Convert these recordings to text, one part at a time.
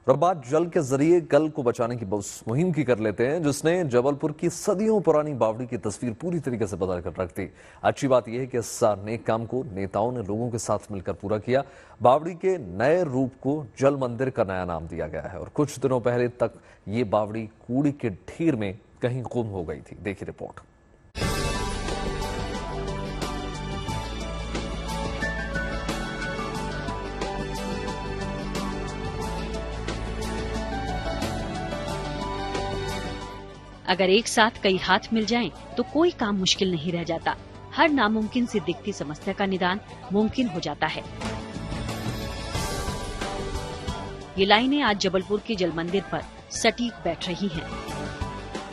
और अब बात जल के जरिए कल को बचाने की मुहिम की कर लेते हैं, जिसने जबलपुर की सदियों पुरानी बावड़ी की तस्वीर पूरी तरीके से बदल कर रख दी। अच्छी बात यह है कि इस नेक काम को नेताओं ने लोगों के साथ मिलकर पूरा किया। बावड़ी के नए रूप को जल मंदिर का नया नाम दिया गया है और कुछ दिनों पहले तक ये बावड़ी कूड़े के ढेर में कहीं गुम हो गई थी। देखिए रिपोर्ट। अगर एक साथ कई हाथ मिल जाएं, तो कोई काम मुश्किल नहीं रह जाता। हर नामुमकिन से दिखती समस्या का निदान मुमकिन हो जाता है। ये लाइनें आज जबलपुर के जल मंदिर पर सटीक बैठ रही हैं।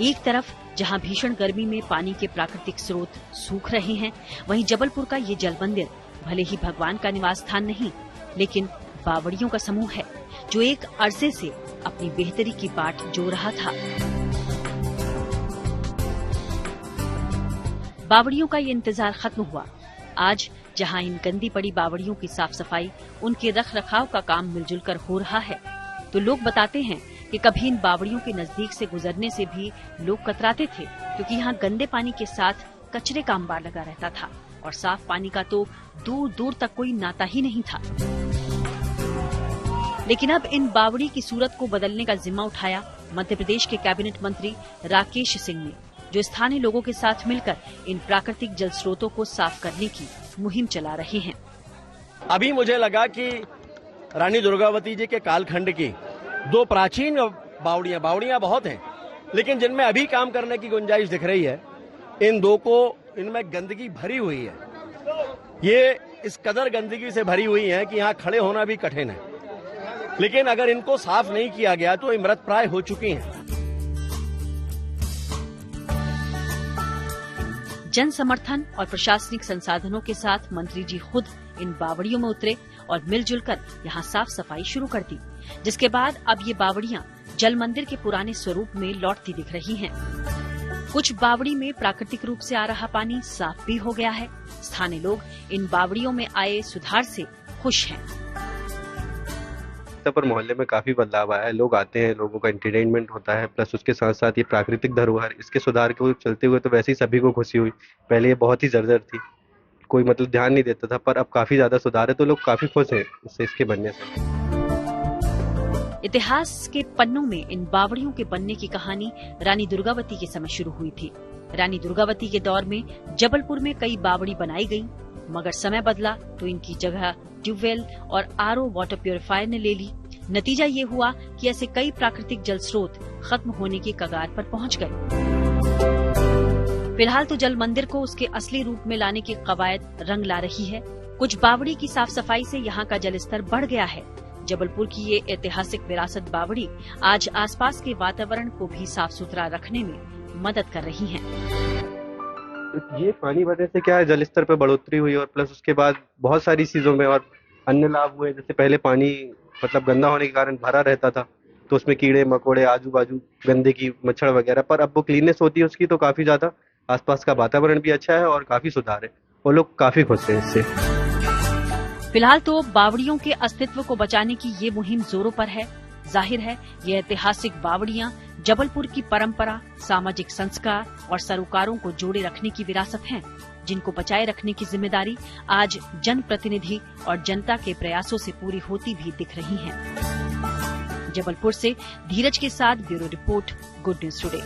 एक तरफ जहां भीषण गर्मी में पानी के प्राकृतिक स्रोत सूख रहे हैं, वहीं जबलपुर का ये जल मंदिर भले ही भगवान का निवास स्थान नहीं, लेकिन बावड़ियों का समूह है, जो एक अरसे से अपनी बेहतरी की बाट जो रहा था। बावड़ियों का ये इंतजार खत्म हुआ। आज जहां इन गंदी पड़ी बावड़ियों की साफ सफाई, उनके रख रखाव का काम मिलजुल कर हो रहा है, तो लोग बताते हैं कि कभी इन बावड़ियों के नजदीक से गुजरने से भी लोग कतराते थे, क्योंकि यहाँ गंदे पानी के साथ कचरे का अंबार लगा रहता था और साफ पानी का तो दूर दूर तक कोई नाता ही नहीं था। लेकिन अब इन बावड़ी की सूरत को बदलने का जिम्मा उठाया मध्य प्रदेश के कैबिनेट मंत्री राकेश सिंह ने, जो स्थानीय लोगों के साथ मिलकर इन प्राकृतिक जल स्रोतों को साफ करने की मुहिम चला रहे हैं। अभी मुझे लगा कि रानी दुर्गावती जी के कालखंड की दो प्राचीन बावड़ियां बहुत हैं, लेकिन जिनमें अभी काम करने की गुंजाइश दिख रही है, इन दो को इनमें गंदगी भरी हुई है। ये इस कदर गंदगी से भरी हुई है कि यहाँ खड़े होना भी कठिन है, लेकिन अगर इनको साफ नहीं किया गया तो ये मृत प्राय हो चुकी हैं। जन समर्थन और प्रशासनिक संसाधनों के साथ मंत्री जी खुद इन बावड़ियों में उतरे और मिलजुल कर यहाँ साफ सफाई शुरू कर दी, जिसके बाद अब ये बावड़ियां जल मंदिर के पुराने स्वरूप में लौटती दिख रही हैं। कुछ बावड़ी में प्राकृतिक रूप से आ रहा पानी साफ भी हो गया है। स्थानीय लोग इन बावड़ियों में आए सुधार से खुश हैं। पर मोहल्ले में काफी बदलाव आया है। लोग आते हैं, लोगों का एंटरटेनमेंट होता है, प्लस उसके साथ साथ ये प्राकृतिक धरोहर, इसके सुधार के चलते हुए तो वैसे ही सभी को खुशी हुई। पहले ये बहुत ही जर्जर थी, कोई मतलब ध्यान नहीं देता था, पर अब काफी ज्यादा सुधार है, तो लोग काफी खुश हैं इससे, इसके बनने से। इतिहास के पन्नों में इन बावड़ियों के बनने की कहानी रानी दुर्गावती के समय शुरू हुई थी। रानी दुर्गावती के दौर में जबलपुर में कई बावड़ी बनाई गई, मगर समय बदला तो इनकी जगह ट्यूबवेल और आरओ वाटर प्यूरिफायर ने ले ली। नतीजा ये हुआ कि ऐसे कई प्राकृतिक जल स्रोत खत्म होने की कगार पर पहुंच गए। फिलहाल तो जल मंदिर को उसके असली रूप में लाने की कवायद रंग ला रही है। कुछ बावड़ी की साफ सफाई से यहाँ का जल स्तर बढ़ गया है। जबलपुर की ये ऐतिहासिक विरासत बावड़ी आज आसपास के वातावरण को भी साफ सुथरा रखने में मदद कर रही है। ये पानी भरने से क्या है, जल स्तर पर बढ़ोतरी हुई और प्लस उसके बाद बहुत सारी चीजों में और अन्य लाभ हुए। जैसे पहले पानी मतलब गंदा होने के कारण भरा रहता था, तो उसमें कीड़े मकोड़े, आजू बाजू गंदगी, मच्छर वगैरह, पर अब वो क्लीननेस होती है उसकी, तो काफी ज्यादा आसपास का वातावरण भी अच्छा है और काफी सुधार है और लोग काफी खुश हैं इससे। फिलहाल तो बावड़ियों के अस्तित्व को बचाने की ये मुहिम जोरों पर है। जाहिर है ये ऐतिहासिक बावड़ियां जबलपुर की परंपरा, सामाजिक संस्कार और सरोकारों को जोड़े रखने की विरासत हैं, जिनको बचाए रखने की जिम्मेदारी आज जनप्रतिनिधि और जनता के प्रयासों से पूरी होती भी दिख रही है। जबलपुर से धीरज के साथ bureau report, good news today.